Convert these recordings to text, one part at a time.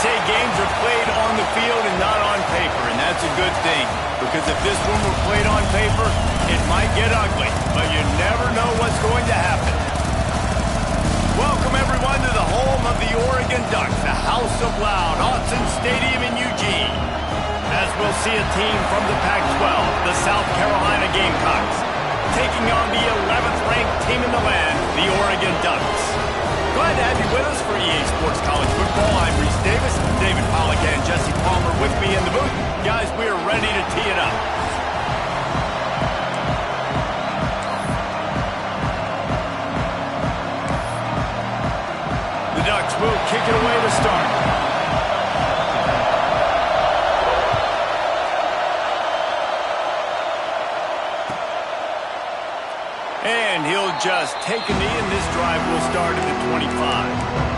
say games are played on the field and not on paper, and that's a good thing. Because if this one were played on paper, it might get ugly, but you never know what's going to happen. Welcome, everyone, to the home of the Oregon Ducks, the House of Loud, Autzen Stadium in Eugene. As we'll see a team from the Pac-12, the South Carolina Gamecocks, taking on the 11th-ranked team in the land, the Oregon Ducks. Glad to have you with us for EA Sports College Football. I'm Reese Davis, David Pollack, and Jesse Palmer with me in the booth. Guys, we are ready to tee it up. The Ducks will kick it away to start. And he'll just take a knee, and this drive will start at the 25.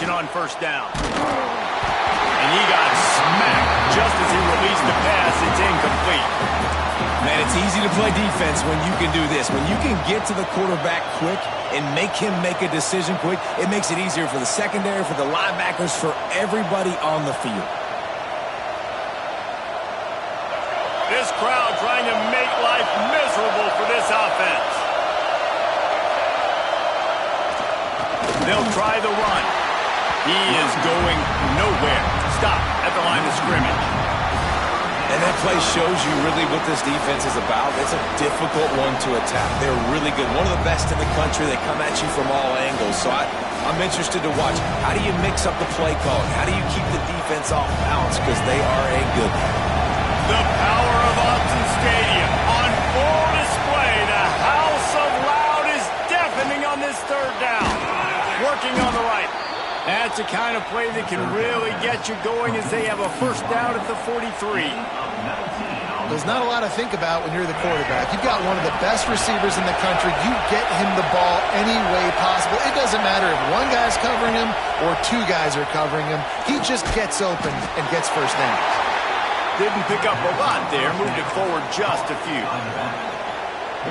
On first down. And he got smacked just as he released the pass. It's incomplete. Man, it's easy to play defense when you can do this. When you can get to the quarterback quick and make him make a decision quick, it makes it easier for the secondary, for the linebackers, for everybody on the field. This crowd trying to make life miserable for this offense. They'll try the run. He is going nowhere. Stop at the line of scrimmage. And that play shows you really what this defense is about. It's a difficult one to attack. They're really good. One of the best in the country. They come at you from all angles. So I'm interested to watch. How do you mix up the play calling? How do you keep the defense off balance? Because they are a good one. The power of Autzen Stadium on full display. The House of Loud is deafening on this third down. Working on the right. That's the kind of play that can really get you going as they have a first down at the 43. There's not a lot to think about when you're the quarterback. You've got one of the best receivers in the country. You get him the ball any way possible. It doesn't matter if one guy's covering him or two guys are covering him. He just gets open and gets first down. Didn't pick up a lot there. Moved it forward just a few.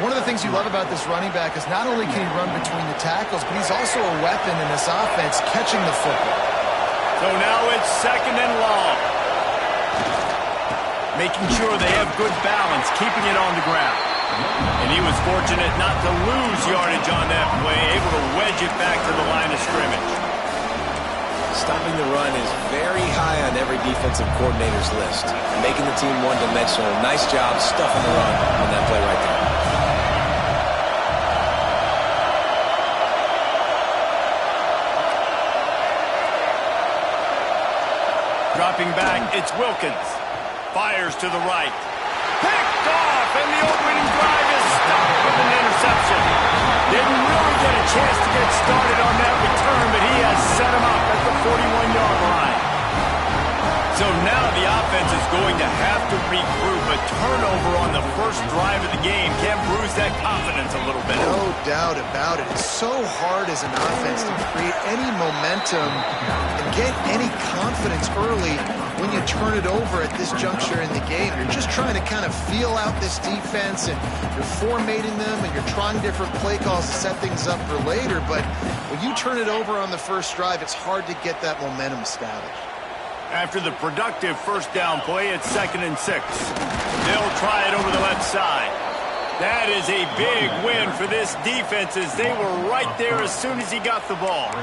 One of the things you love about this running back is not only can he run between the tackles, but he's also a weapon in this offense catching the football. So now it's second and long. Making sure they have good balance, keeping it on the ground. And he was fortunate not to lose yardage on that play, able to wedge it back to the line of scrimmage. Stopping the run is very high on every defensive coordinator's list. Making the team one-dimensional. Nice job stuffing the run on that play right there. Dropping back, it's Wilkins. Fires to the right. Picked off, and the opening drive is stopped with an interception. Didn't really get a chance to get started on that return, but he has set him up at the 41-yard line. So now the offense is going to have to regroup. A turnover on the first drive of the game can bruise that confidence a little bit. No doubt about it. It's so hard as an offense to create any momentum and get any confidence early when you turn it over at this juncture in the game. You're just trying to kind of feel out this defense, and you're formatting them, and you're trying different play calls to set things up for later. But when you turn it over on the first drive, it's hard to get that momentum established. After the productive first down play, it's 2nd and 6. They'll try it over the left side. That is a big win for this defense as they were right there as soon as he got the ball.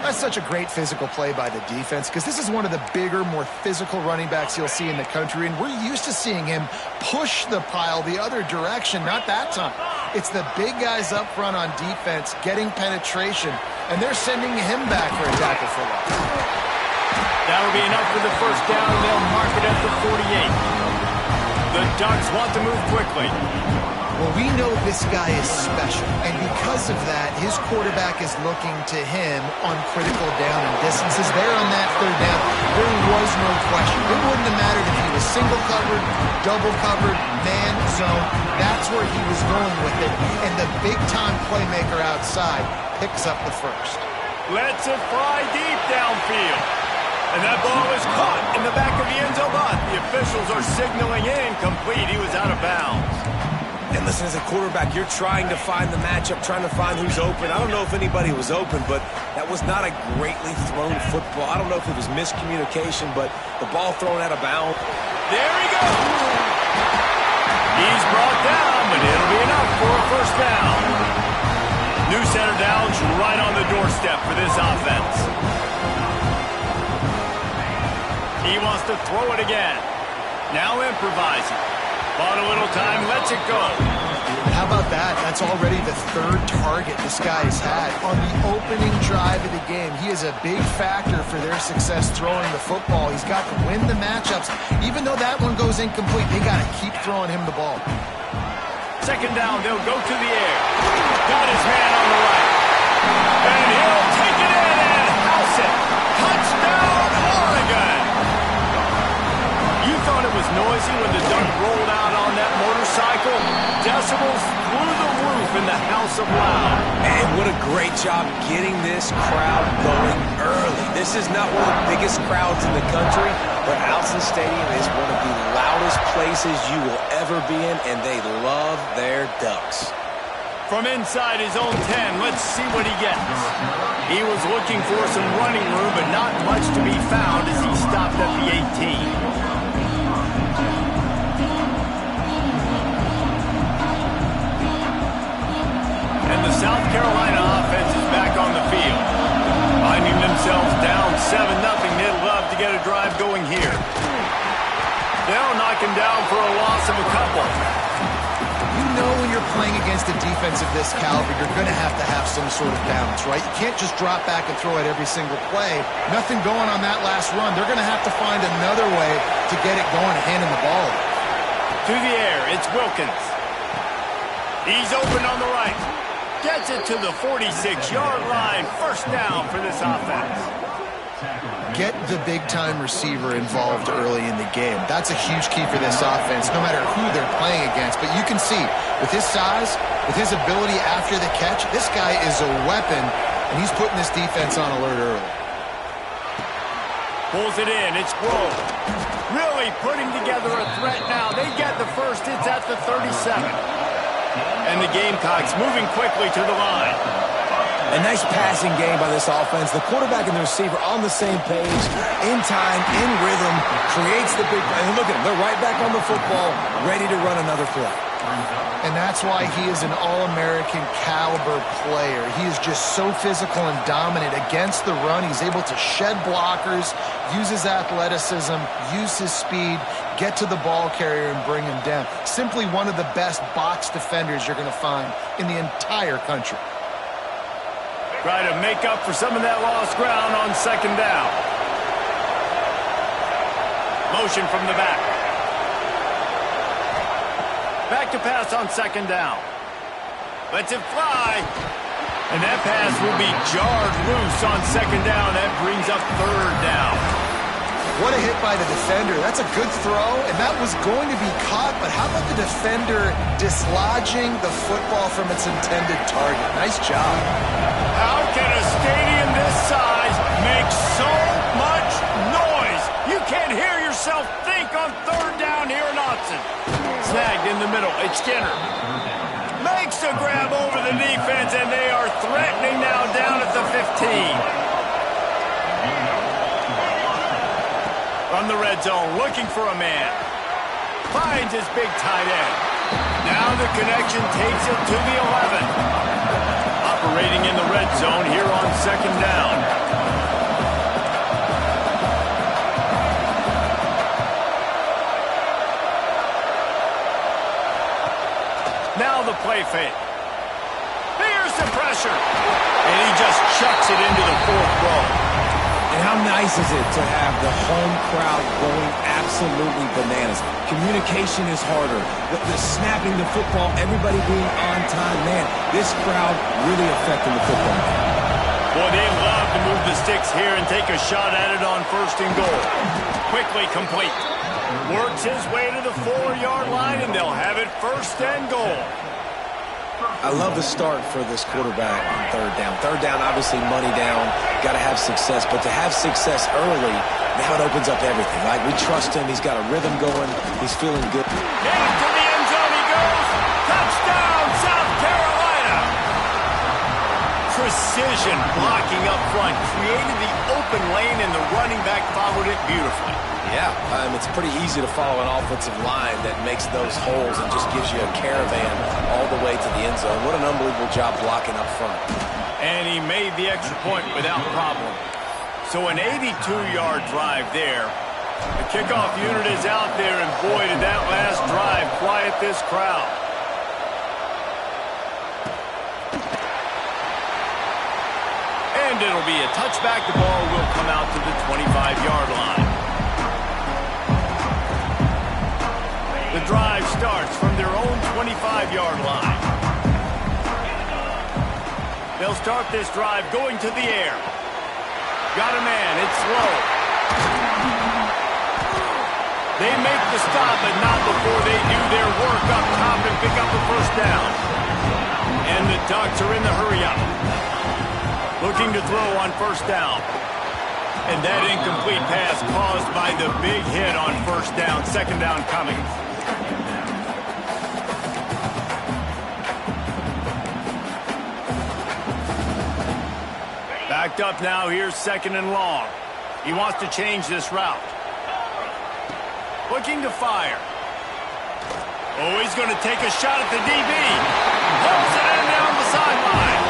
That's such a great physical play by the defense because this is one of the bigger, more physical running backs you'll see in the country, and we're used to seeing him push the pile the other direction. Not that time. It's the big guys up front on defense getting penetration, and they're sending him back for a tackle for loss. That'll be enough for the first down, and they'll mark it at the 48. The Ducks want to move quickly. Well, we know this guy is special, and because of that, his quarterback is looking to him on critical down and distances. There on that third down, there was no question. It wouldn't have mattered if he was single covered, double covered, man, zone. That's where he was going with it, and the big-time playmaker outside picks up the first. Lets it fly deep downfield. And that ball is caught in the back of the end zone. But the officials are signaling incomplete. He was out of bounds. And listen, as a quarterback, you're trying to find the matchup, trying to find who's open. I don't know if anybody was open, but that was not a greatly thrown football. I don't know if it was miscommunication, but the ball thrown out of bounds. There he goes. He's brought down, but it'll be enough for a first down. New center down's right on the doorstep for this offense. He wants to throw it again. Now improvising. Bought a little time, lets it go. How about that? That's already the third target this guy has had on the opening drive of the game. He is a big factor for their success throwing the football. He's got to win the matchups. Even though that one goes incomplete, they got to keep throwing him the ball. Second down, they'll go to the air. Got his man on the right. And he'll take it in and house it. Touchdown, Oregon! You thought it was noisy when the dunk rolled out on that motorcycle? Decibels through the roof in the House of Loud. And what a great job getting this crowd going early. This is not one of the biggest crowds in the country, but Alson Stadium is one of the loudest places you will ever be in, and they love their Ducks. From inside his own 10, let's see what he gets. He was looking for some running room, but not much to be found as he stopped at the 18. And the South Carolina offense is back on the field. Finding themselves down 7-0, they'd love to get a drive going here. They'll knock him down for a loss of a couple. You know when you're playing against a defense of this caliber, you're going to have some sort of balance, right? You can't just drop back and throw it every single play. Nothing going on that last run. They're going to have to find another way to get it going and handing the ball. To the air, it's Wilkins. He's open on the right. Gets it to the 46-yard line. First down for this offense. Get the big-time receiver involved early in the game. That's a huge key for this offense, no matter who they're playing against. But you can see, with his size, with his ability after the catch, this guy is a weapon, and he's putting this defense on alert early. Pulls it in. It's Grove. Really putting together a threat now. They get the first. It's at the 37. And the Gamecocks moving quickly to the line. A nice passing game by this offense. The quarterback and the receiver on the same page, in time, in rhythm, creates the big play. And look at them. They're right back on the football, ready to run another play. And that's why he is an All-American caliber player. He is just so physical and dominant against the run. He's able to shed blockers, use his athleticism, use his speed, get to the ball carrier and bring him down. Simply one of the best box defenders you're going to find in the entire country. Try to make up for some of that lost ground on second down. Motion from the back. Back to pass on second down. Lets it fly. And that pass will be jarred loose on second down. That brings up third down. What a hit by the defender. That's a good throw, and that was going to be caught, but how about the defender dislodging the football from its intended target? Nice job. How can a stadium this size make so much noise? You can't hear yourself think on third down here in Autzen. Snagged in the middle. It's Skinner. Makes a grab over the defense, and they are threatening now down at the 15. From the red zone, looking for a man. Finds his big tight end. Now the connection takes it to the 11. Operating in the red zone here on second down. Now the play fake. Here's the pressure. And he just chucks it into the fourth row. And how nice is it to have the home crowd going absolutely bananas? Communication is harder. The snapping the football, everybody being on time. Man, this crowd really affecting the football game. Boy, they love to move the sticks here and take a shot at it on 1st and goal. Quickly complete. Works his way to the 4-yard line, and they'll have it 1st and goal. I love the start for this quarterback on 3rd down. 3rd down, obviously money down. Got to have success, but to have success early, now it opens up everything. Like, we trust him. He's got a rhythm going. He's feeling good. Heading to the end zone he goes. Touchdown, South Carolina. Precision blocking up front. Created the open lane, and the running back followed it beautifully. Yeah, it's pretty easy to follow an offensive line that makes those holes and just gives you a caravan all the way to the end zone. What an unbelievable job blocking up front. And he made the extra point without problem. So an 82-yard drive there. The kickoff unit is out there, and boy, did that last drive quiet this crowd. And it'll be a touchback. The ball will come out to the 25-yard line. The drive starts from their own 25-yard line. They'll start this drive going to the air. Got a man. It's slow. They make the stop, but not before they do their work up top and pick up a 1st down. And the Ducks are in the hurry-up. Looking to throw on 1st down. And that incomplete pass caused by the big hit on 1st down. 2nd down coming. Backed up now. Here's 2nd and long. He wants to change this route. Looking to fire. Oh, he's going to take a shot at the DB. Pulls it in down the sideline.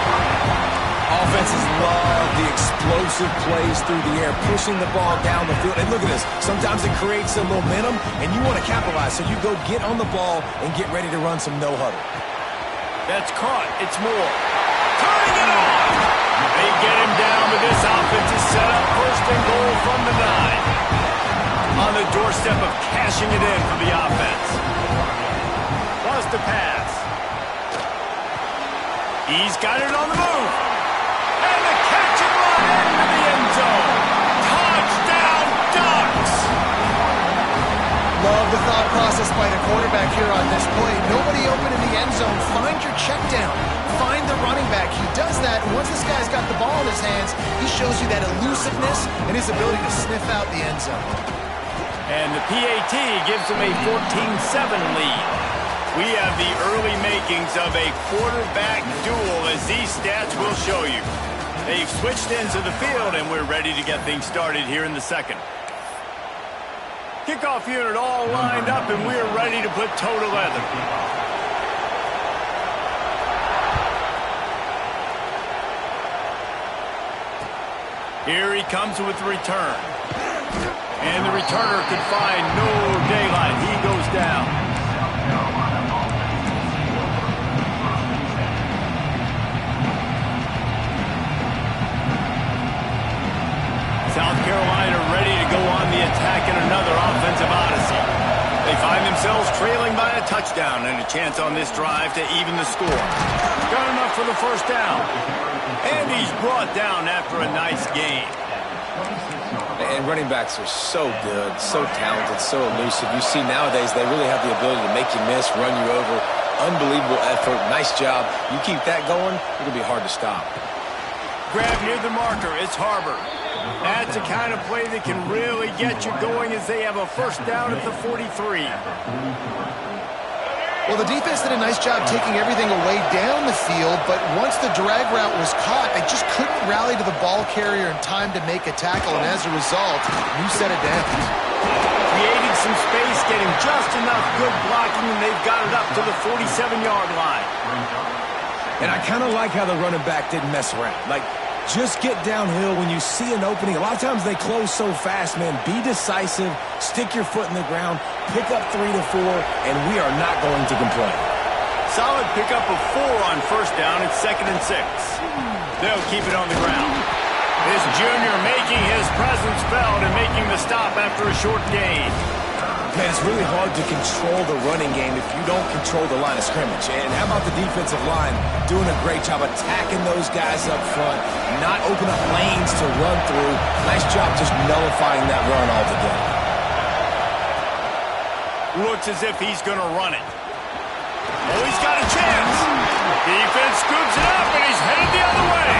Offenses love the explosive plays through the air, pushing the ball down the field. And look at this. Sometimes it creates some momentum, and you want to capitalize. So you go get on the ball and get ready to run some no-huddle. That's caught. It's Moore. Turning it on. They get him down, but this offense is set up 1st and goal from the 9. On the doorstep of cashing it in for the offense. Wants to pass. He's got it on the move. And the catch and run into the end zone. Touchdown, Ducks! Love the thought process by the quarterback here on this play. Nobody open in the end zone. Find your check down. Find the running back. He does that, and once this guy's got the ball in his hands, he shows you that elusiveness and his ability to sniff out the end zone. And the PAT gives him a 14-7 lead. We have the early makings of a quarterback duel, as these stats will show you. They've switched into the field, and we're ready to get things started here in the 2nd. Kickoff unit all lined up, and we're ready to put toe to leather. Here he comes with the return. And the returner could find no daylight. He goes down. South Carolina ready to go on the attack in another offensive odyssey. They find themselves trailing by a touchdown and a chance on this drive to even the score. Got enough for the 1st down. And he's brought down after a nice game. And running backs are so good, so talented, so elusive. You see nowadays they really have the ability to make you miss, run you over. Unbelievable effort. Nice job. You keep that going, it'll be hard to stop. Grab near the marker. It's Harbor. That's the kind of play that can really get you going as they have a 1st down at the 43. Well, the defense did a nice job taking everything away down the field, but once the drag route was caught, they just couldn't rally to the ball carrier in time to make a tackle, and as a result, new set of downs. Creating some space, getting just enough good blocking, and they've got it up to the 47-yard line. And I kind of like how the running back didn't mess around. Like, just get downhill when you see an opening. A lot of times they close so fast, man. Be decisive, stick your foot in the ground, pick up 3 to 4, and we are not going to complain. Solid pickup of 4 on 1st down. It's 2nd and 6. They'll keep it on the ground. This junior making his presence felt and making the stop after a short gain. Man, it's really hard to control the running game if you don't control the line of scrimmage. And how about the defensive line doing a great job attacking those guys up front, not open up lanes to run through. Nice job just nullifying that run altogether. Looks as if he's going to run it. Oh, he's got a chance. Defense scoops it up, and he's headed the other way.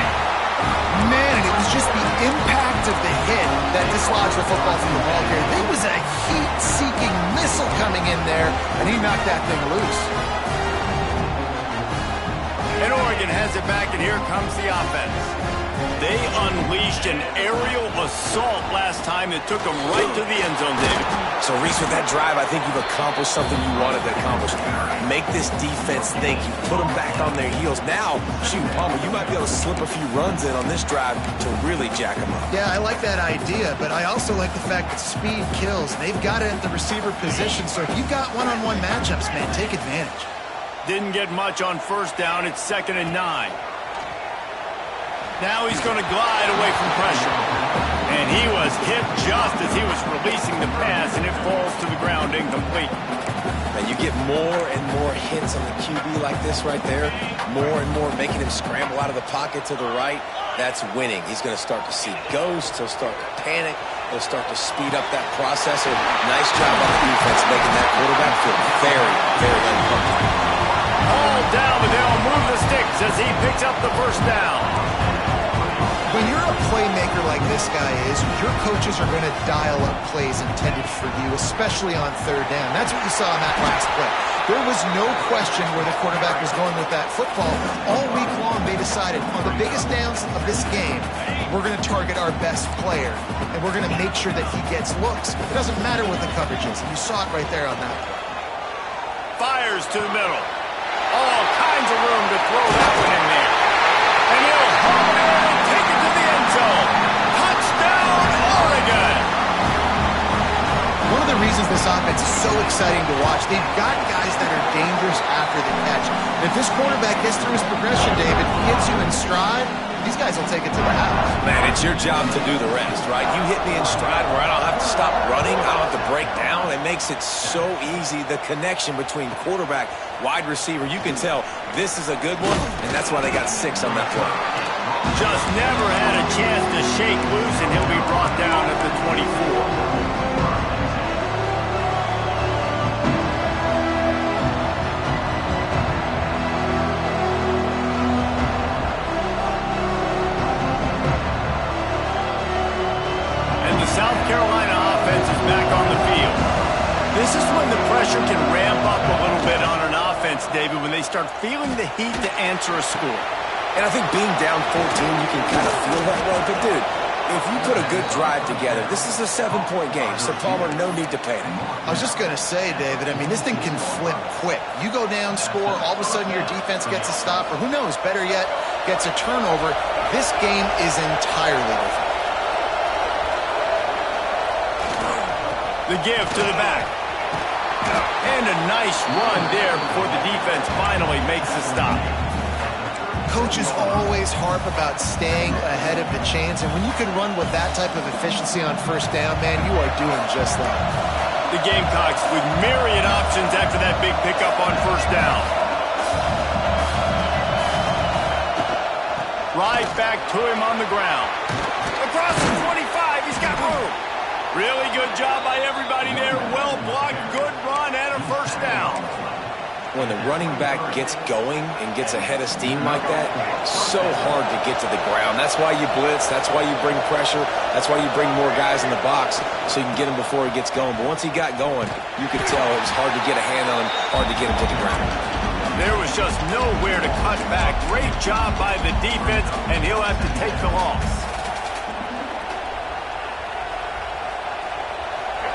Man, and it was just the impact of the hit that dislodged the football from the ball here. There was a heat-seeking missile coming in there, and he knocked that thing loose. And Oregon has it back, and here comes the offense. They unleashed an aerial assault last time that took them right to the end zone, David. So, Reese, with that drive, I think you've accomplished something you wanted to accomplish. Make this defense think. You put them back on their heels. Now, shoot, Palmer, you might be able to slip a few runs in on this drive to really jack them up. Yeah, I like that idea, but I also like the fact that speed kills. They've got it at the receiver position, so if you've got one-on-one matchups, man, take advantage. Didn't get much on first down. It's 2nd and 9. Now he's going to glide away from pressure. And he was hit just as he was releasing the pass, and it falls to the ground incomplete. And you get more and more hits on the QB like this right there, more and more making him scramble out of the pocket to the right. That's winning. He's going to start to see ghosts. He'll start to panic. He'll start to speed up that process. And nice job on the defense making that quarterback feel very, very uncomfortable. All down, but they'll move the sticks as he picks up the first down. When you're a playmaker like this guy is, your coaches are going to dial up plays intended for you, especially on third down. That's what you saw in that last play. There was no question where the quarterback was going with that football. All week long, they decided on the biggest downs of this game, we're going to target our best player, and we're going to make sure that he gets looks. It doesn't matter what the coverage is. You saw it right there on that play. Fires to the middle. All kinds of room to throw that one in there. And he'll haul it in and take it to the end zone. Touchdown, Oregon! One of the reasons this offense is so exciting to watch, they've got guys that are dangerous after the catch. And if this quarterback gets through his progression, David, gets you in stride, these guys will take it to the house. Man, it's your job to do the rest, right? You hit me in stride where I don't have to stop running. I don't have to break down. It makes it so easy. The connection between quarterback, wide receiver, you can tell this is a good one, and that's why they got 6 on that play. Just never had a chance to shake loose, and he'll be brought down at the 24. South Carolina offense is back on the field. This is when the pressure can ramp up a little bit on an offense, David, when they start feeling the heat to answer a score. And I think being down 14, you can kind of feel that way. But, dude, if you put a good drive together, this is a 7-point game. So, Palmer, no need to panic. I was just going to say, David, I mean, this thing can flip quick. You go down, score, all of a sudden your defense gets a stop, or who knows, better yet, gets a turnover. This game is entirely different. The give to the back. And a nice run there before the defense finally makes the stop. Coaches always harp about staying ahead of the chains, and when you can run with that type of efficiency on first down, man, you are doing just that. The Gamecocks with myriad options after that big pickup on first down. Right back to him on the ground. Across the 25, he's got room. Really good job by everybody there. Well blocked, good run, and a first down. When the running back gets going and gets ahead of steam like that, so hard to get to the ground. That's why you blitz. That's why you bring pressure. That's why you bring more guys in the box so you can get him before he gets going. But once he got going, you could tell it was hard to get a hand on him, hard to get him to the ground. There was just nowhere to cut back. Great job by the defense, and he'll have to take the loss.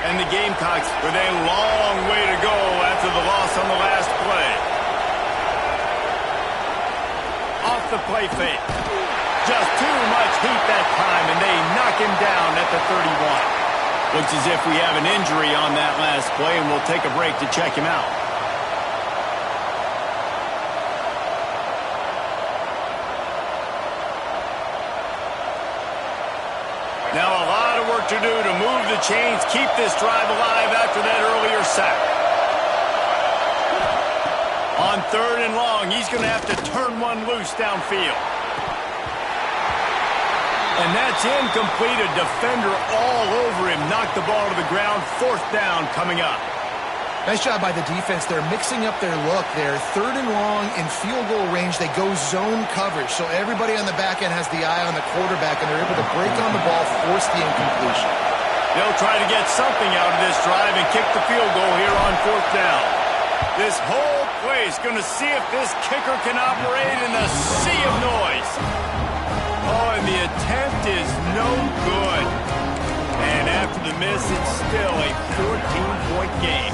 And the Gamecocks with a long way to go after the loss on the last play. Off the play fake. Just too much heat that time, and they knock him down at the 31. Looks as if we have an injury on that last play, and we'll take a break to check him out. to do to move the chains, keep this drive alive after that earlier sack. On 3rd and long, he's going to have to turn one loose downfield. And that's incomplete. A defender all over him. Knocked the ball to the ground. 4th down coming up. Nice job by the defense. They're mixing up their look there. 3rd and long in field goal range. They go zone coverage. So everybody on the back end has the eye on the quarterback, and they're able to break on the ball, force the incompletion. They'll try to get something out of this drive and kick the field goal here on 4th down. This whole play is going to see if this kicker can operate in the sea of noise. Oh, and the attempt is no good. And after the miss, it's still a 14-point game.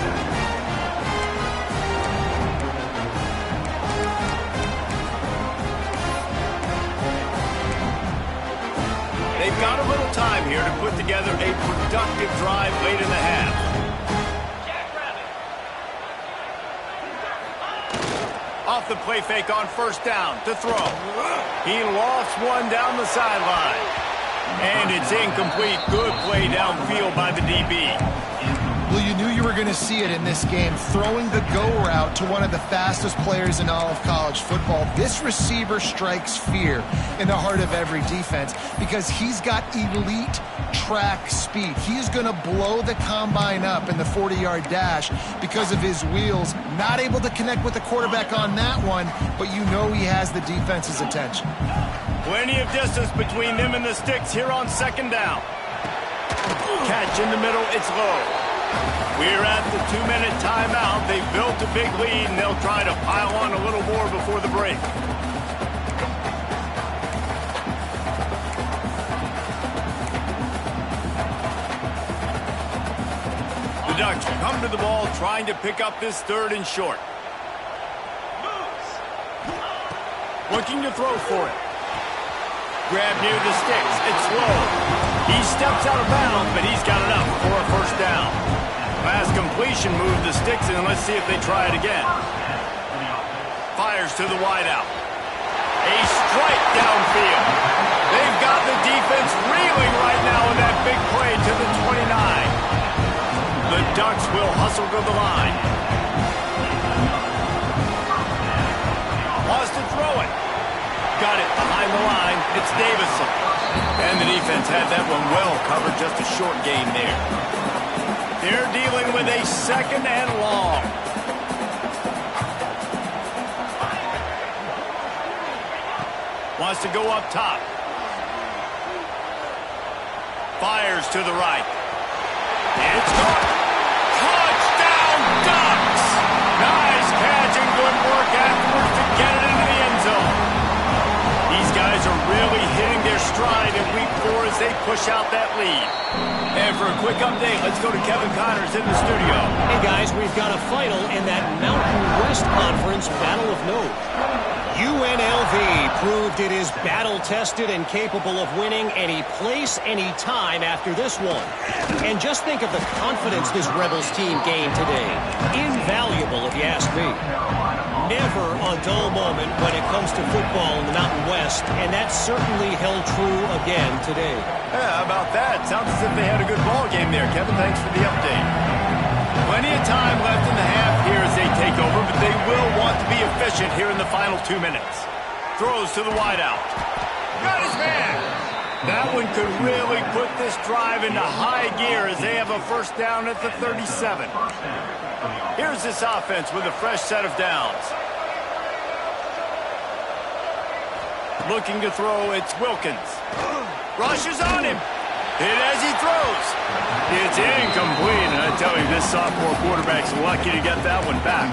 They've got a little time here to put together a productive drive late in the half. Off the play fake on 1st down to throw. He lofts one down the sideline. And it's incomplete. Good play downfield by the DB. Well, you knew you were going to see it in this game. Throwing the go route to one of the fastest players in all of college football. This receiver strikes fear in the heart of every defense because he's got elite track speed. He's going to blow the combine up in the 40-yard dash because of his wheels. Not able to connect with the quarterback on that one, but you know he has the defense's attention. Plenty of distance between them and the sticks here on 2nd down. Catch in the middle, it's low. We're at the 2-minute timeout. They've built a big lead, and they'll try to pile on a little more before the break. The Ducks come to the ball, trying to pick up this 3rd and short. Looking to throw for it. Grab near the sticks. It's low. He steps out of bounds, but he's got enough for a 1st down. Pass completion moved the sticks, and let's see if they try it again. Fires to the wideout. A strike downfield. They've got the defense reeling right now in that big play to the 29. The Ducks will hustle to the line. Wants to throw it. Got it behind the line. It's Davison. And the defense had that one well covered. Just a short gain there. They're dealing with a 2nd and long. Wants to go up top. Fires to the right. It's caught. Touchdown, Ducks! Nice catch and good work afterwards to get it into the end zone. These guys are really hitting their stride in week 4 as they push out that lead. And for a quick update, let's go to Kevin Connors in the studio. Hey guys, we've got a final in that Mountain West Conference Battle of Note. UNLV proved it is battle-tested and capable of winning any place, any time after this one. And just think of the confidence this Rebels team gained today. Invaluable, if you ask me. Never a dull moment when it comes to football in the Mountain West, and that certainly held true again today. Yeah, how about that? Sounds as if they had a good ball game there. Kevin, thanks for the update. Plenty of time left in the half here as they take over, but they will want to be efficient here in the final 2 minutes. Throws to the wideout. Got his man. That one could really put this drive into high gear as they have a 1st down at the 37. Here's this offense with a fresh set of downs. Looking to throw, it's Wilkins. Rushes on him. Hit as he throws. It's incomplete, and I tell you, this sophomore quarterback's lucky to get that one back.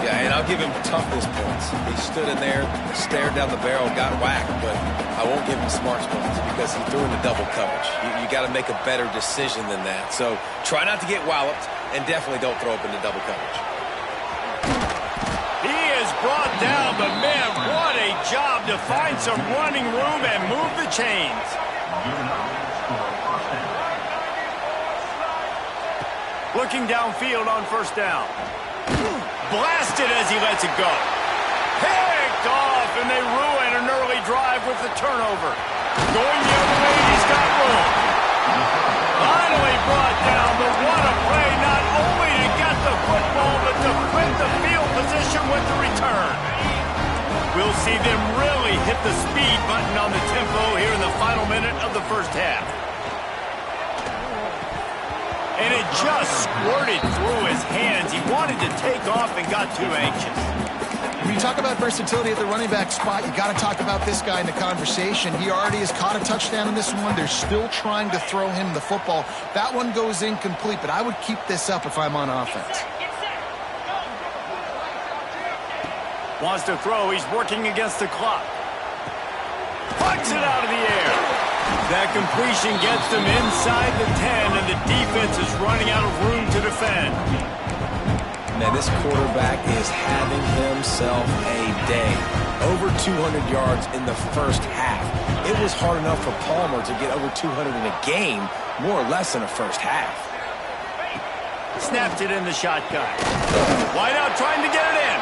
Yeah, and I'll give him toughness points. He stood in there, stared down the barrel, got whacked, but I won't give him smarts points because he threw into double coverage. You got to make a better decision than that. So try not to get walloped, and definitely don't throw up into double coverage. He is brought down, but man, what a job to find some running room and move the chains. Looking downfield on 1st down. Blasted as he lets it go. Picked off, and they ruin an early drive with the turnover. Going the other way, he's got room. Finally brought down, but what a play, not only to get the football, but to flip the field position with the return. We'll see them really hit the speed button on the tempo here in the final minute of the first half. And it just squirted through his hands. He wanted to take off and got too anxious. When you talk about versatility at the running back spot, you got to talk about this guy in the conversation. He already has caught a touchdown in this one. They're still trying to throw him the football. That one goes incomplete, but I would keep this up if I'm on offense. Wants to throw. He's working against the clock. Pucks it out of the air. That completion gets them inside the 10, and the defense is running out of room to defend. Man, this quarterback is having himself a day. Over 200 yards in the first half. It was hard enough for Palmer to get over 200 in a game, more or less in the first half. Snapped it in the shotgun. Wide out trying to get it in.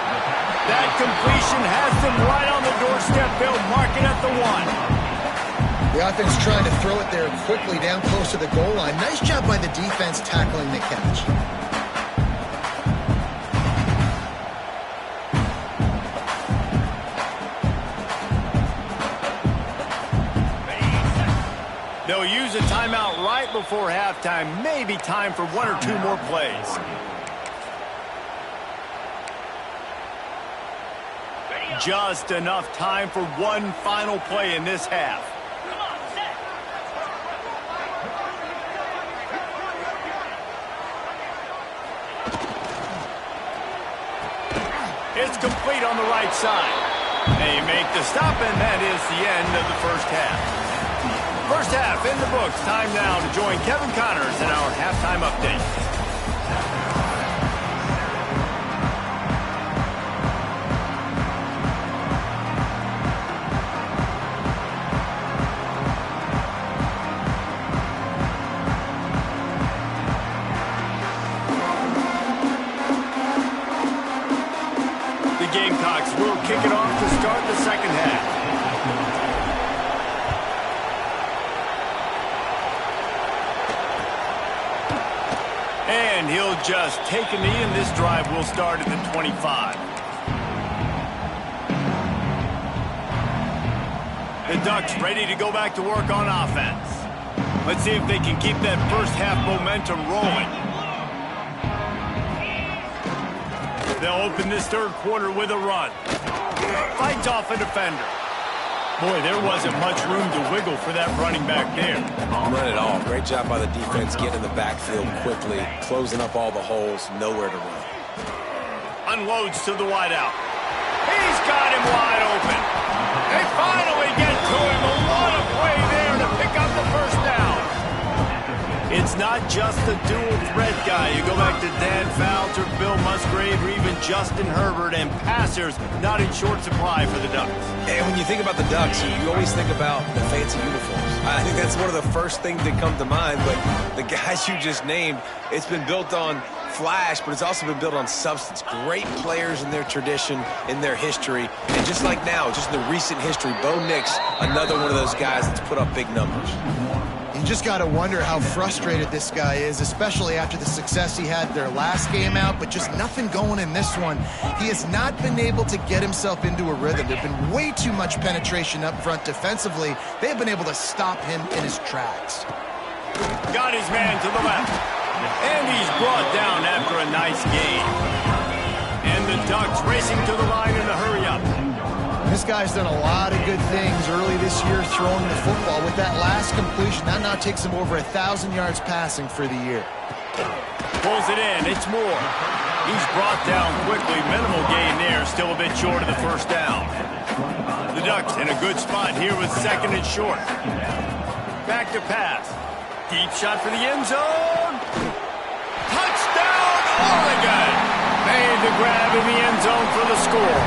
That completion has them right on the doorstep. They'll mark it at the 1. The offense trying to throw it there quickly down close to the goal line. Nice job by the defense tackling the catch. They'll use a timeout right before halftime. Maybe time for 1 or 2 more plays. Just enough time for one final play in this half. It's complete on the right side. They make the stop, and that is the end of the first half. First half in the books. Time now to join Kevin Connors in our halftime update. The Gamecocks will kick it off to start the second half. And he'll just take a knee, and this drive will start at the 25. The Ducks ready to go back to work on offense. Let's see if they can keep that first half momentum rolling. They'll open this third quarter with a run. Fights off a defender. Boy, there wasn't much room to wiggle for that running back there. None at all. Great job by the defense getting in the backfield quickly, closing up all the holes, nowhere to run. Unloads to the wideout. He's got him wide open. They finally get to him. A lot of play there to pick up the first down. It's not just the dual threat guy. You go back to Dan Fouts or Bill Musgrave or even Justin Herbert, and passers not in short supply for the Ducks. And when you think about the Ducks, you always think about the fancy uniforms. I think that's one of the first things that come to mind, but the guys you just named, it's been built on flash, but it's also been built on substance. Great players in their tradition, in their history, and just like now, just in the recent history, Bo Nix, another one of those guys that's put up big numbers. You just got to wonder how frustrated this guy is, especially after the success he had their last game out, but just nothing going in this one. He has not been able to get himself into a rhythm. There's been way too much penetration up front defensively. They've been able to stop him in his tracks. Got his man to the left. And he's brought down after a nice gain. And the Ducks racing to the line in a hurry-up. This guy's done a lot of good things early this year throwing the football. With that last completion, that now takes him over 1,000 yards passing for the year. Pulls it in. It's Moore. He's brought down quickly. Minimal gain there. Still a bit short of the first down. The Ducks in a good spot here with second and short. Back to pass. Deep shot for the end zone. Touchdown, Oregon! Made the grab in the end zone for the score.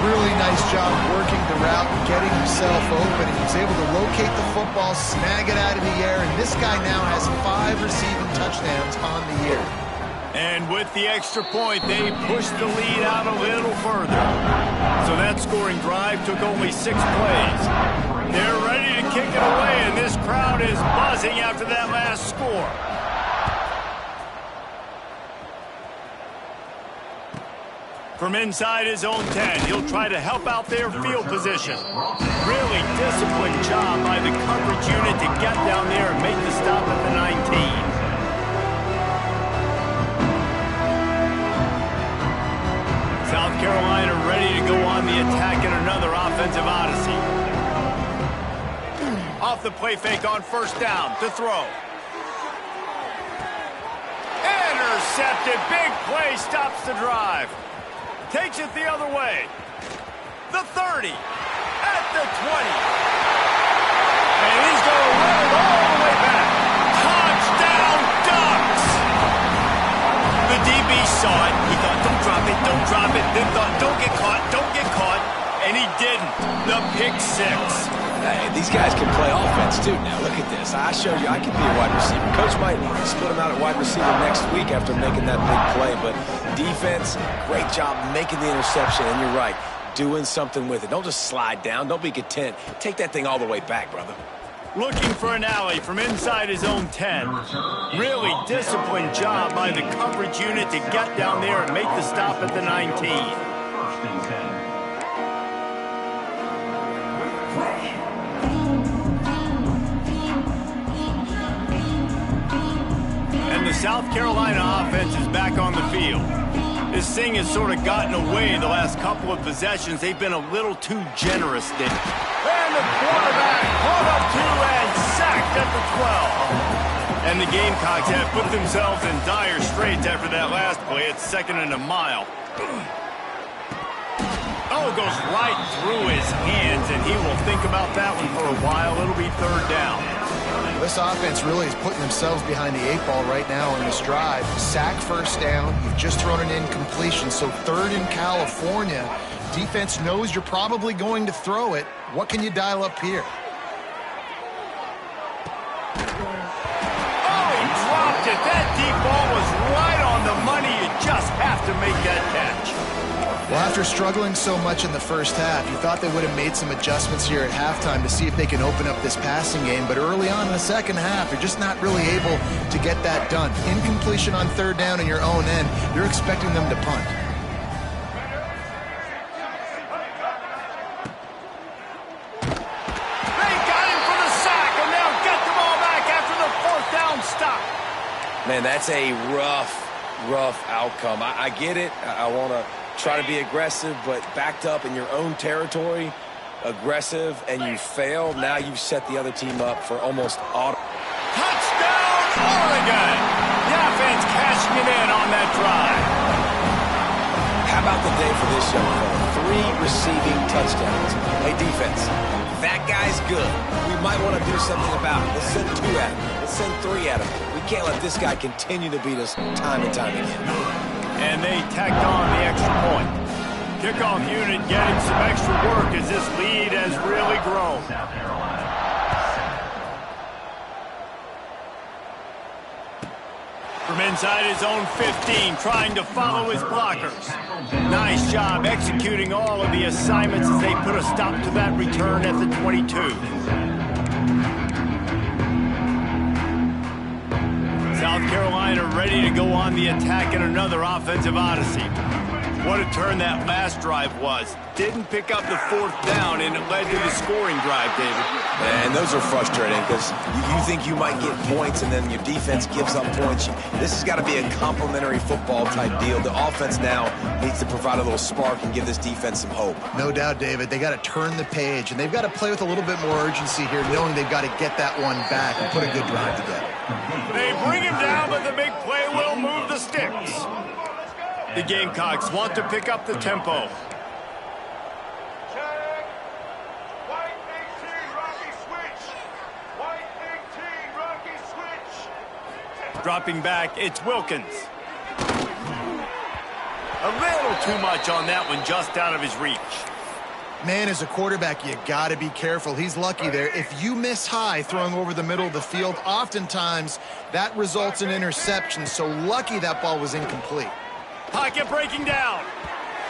Really nice job working the route and getting himself open. He was able to locate the football, snag it out of the air, and this guy now has 5 receiving touchdowns on the year. And with the extra point, they pushed the lead out a little further. So that scoring drive took only 6 plays. They're ready to kick it away, and this crowd is buzzing after that last score. From inside his own 10, he'll try to help out their field position. Really disciplined job by the coverage unit to get down there and make the stop at the 19. South Carolina ready to go on the attack in another offensive odyssey. Off the play fake on first down to throw. Intercepted. Big play stops the drive. Takes it the other way. The 30. At the 20. And he's going to run it all the way back. Touchdown Ducks! The DB saw it. He thought, don't drop it, don't drop it. Then thought, don't get caught, don't get caught. And he didn't. The pick 6. Hey, these guys can play offense, too. Now, look at this. I showed you I can be a wide receiver. Coach might split him out at wide receiver next week after making that big play. But defense, great job making the interception. And you're right, doing something with it. Don't just slide down. Don't be content. Take that thing all the way back, brother. Looking for an alley from inside his own 10. Really disciplined job by the coverage unit to get down there and make the stop at the 19. And the South Carolina offense is back on the field. This thing has sort of gotten away the last couple of possessions. They've been a little too generous there. And the quarterback caught up to and sacked at the 12. And the Gamecocks have put themselves in dire straits after that last play. It's 2nd and a mile. Oh, goes right through his hands, and he will think about that one for a while. It'll be 3rd down. This offense really is putting themselves behind the 8 ball right now on this drive. Sack first down. You've just thrown an incompletion, so 3rd in California. Defense knows you're probably going to throw it. What can you dial up here? Oh, he dropped it. That deep ball was right on the money. You just have to make that catch. Well, after struggling so much in the first half, you thought they would have made some adjustments here at halftime to see if they can open up this passing game. But early on in the second half, you're just not really able to get that done. Incompletion on 3rd down in your own end, you're expecting them to punt. They got him for the sack, and they'll get the ball back after the 4th down stop. Man, that's a rough outcome. I get it. I want to try to be aggressive, but backed up in your own territory, aggressive, and you fail. Now you've set the other team up for almost auto. Touchdown, Oregon! The offense cashing it in on that drive. How about the day for this young fella? 3 receiving touchdowns. Hey, defense, that guy's good. We might want to do something about it. Let's send 2 at him. Let's send 3 at him. We can't let this guy continue to beat us time and time again. And they tacked on the extra point. Kickoff unit getting some extra work as this lead has really grown. From inside his own 15, trying to follow his blockers. Nice job executing all of the assignments as they put a stop to that return at the 22. South Carolina ready to go on the attack in another offensive odyssey. What a turn that last drive was. Didn't pick up the 4th down, and it led to the scoring drive, David. And those are frustrating because you think you might get points, and then your defense gives up points. This has got to be a complementary football type deal. The offense now needs to provide a little spark and give this defense some hope. No doubt, David. They got to turn the page, and they've got to play with a little bit more urgency here, knowing they've got to get that one back and put a good drive together. They bring him down, but the big play will move the sticks. The Gamecocks want to pick up the tempo. Dropping back, it's Wilkins. A little too much on that one, just out of his reach. Man, as a quarterback, you got to be careful. He's lucky there. If you miss high throwing over the middle of the field, oftentimes that results in interception. So lucky that ball was incomplete. Pocket breaking down.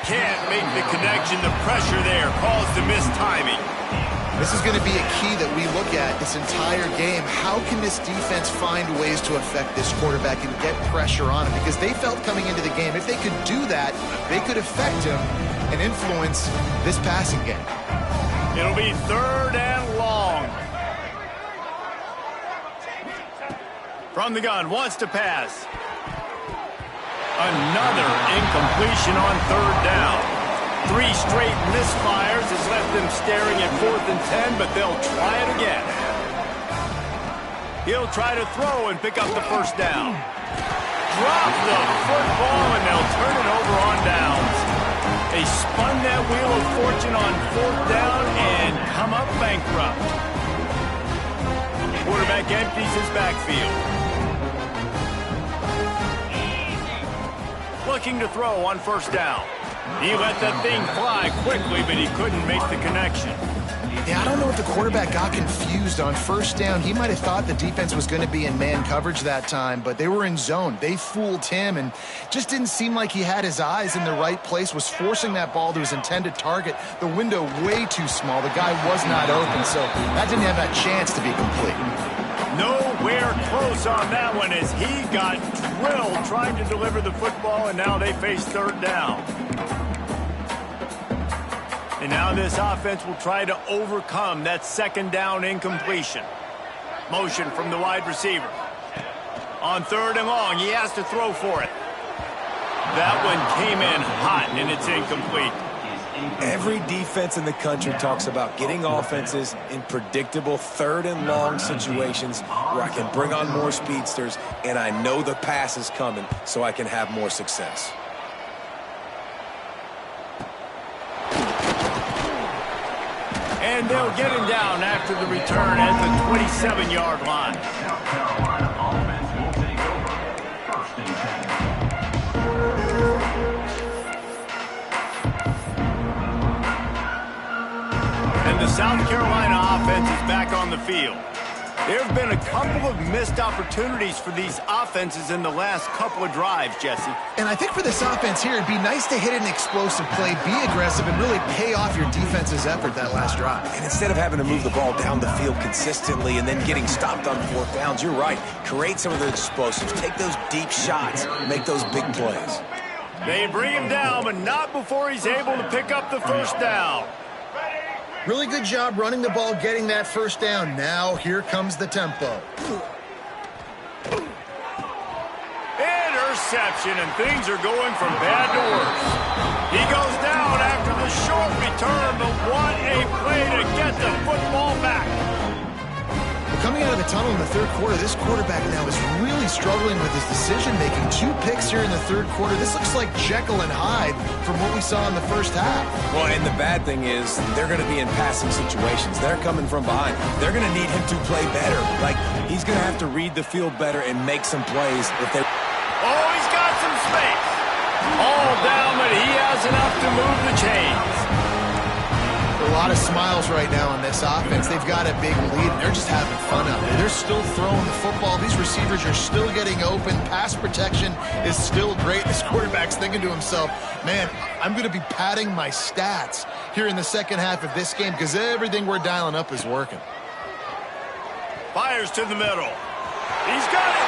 Can't make the connection. The pressure there caused the missed timing. This is going to be a key that we look at this entire game. How can this defense find ways to affect this quarterback and get pressure on him? Because they felt coming into the game, if they could do that, they could affect him and influence this passing game. It'll be 3rd and long. From the gun, wants to pass. Another incompletion on 3rd down. 3 straight misfires has left them staring at 4th and 10, but they'll try it again. He'll try to throw and pick up the 1st down. Drop the football, and they'll turn it over on downs. They spun that wheel of fortune on 4th down and come up bankrupt. Quarterback empties his backfield. Looking to throw on 1st down. He let that thing fly quickly, but he couldn't make the connection. Yeah, I don't know if the quarterback got confused on 1st down. He might have thought the defense was going to be in man coverage that time, but they were in zone. They fooled him and just didn't seem like he had his eyes in the right place, was forcing that ball to his intended target. The window way too small. The guy was not open, so that didn't have that chance to be complete. Nowhere close on that one as he got drilled trying to deliver the football, and now they face 3rd down. And now this offense will try to overcome that 2nd down incompletion. Motion from the wide receiver. On 3rd and long, he has to throw for it. That one came in hot, and it's incomplete. Every defense in the country talks about getting offenses in predictable 3rd and long situations where I can bring on more speedsters and I know the pass is coming so I can have more success. And they'll get him down after the return at the 27-yard line. And the South Carolina offense is back on the field. There have been a couple of missed opportunities for these offenses in the last couple of drives, Jesse. And I think for this offense here, it'd be nice to hit an explosive play, be aggressive, and really pay off your defense's effort that last drive. And instead of having to move the ball down the field consistently and then getting stopped on 4th downs, you're right. Create some of those explosives. Take those deep shots. Make those big plays. They bring him down, but not before he's able to pick up the 1st down. Really good job running the ball, getting that 1st down. Now, here comes the tempo. Interception, and things are going from bad to worse. He goes down after the short return, but what a play to get the football back. Well, coming out of the tunnel in the 3rd quarter, this quarterback now is really struggling with his decision-making. 2 picks here in the 3rd quarter. This looks like Jekyll and Hyde from what we saw in the 1st half. Well, and the bad thing is they're going to be in passing situations. They're coming from behind. They're going to need him to play better. Like, he's going to have to read the field better and make some plays if they... Oh, he's got some space. All down, but he has enough to move the chains. A lot of smiles right now on this offense. They've got a big lead, and they're just having fun out there. They're still throwing the football. These receivers are still getting open. Pass protection is still great. This quarterback's thinking to himself, man, I'm going to be padding my stats here in the 2nd half of this game because everything we're dialing up is working. Fires to the middle. He's got it.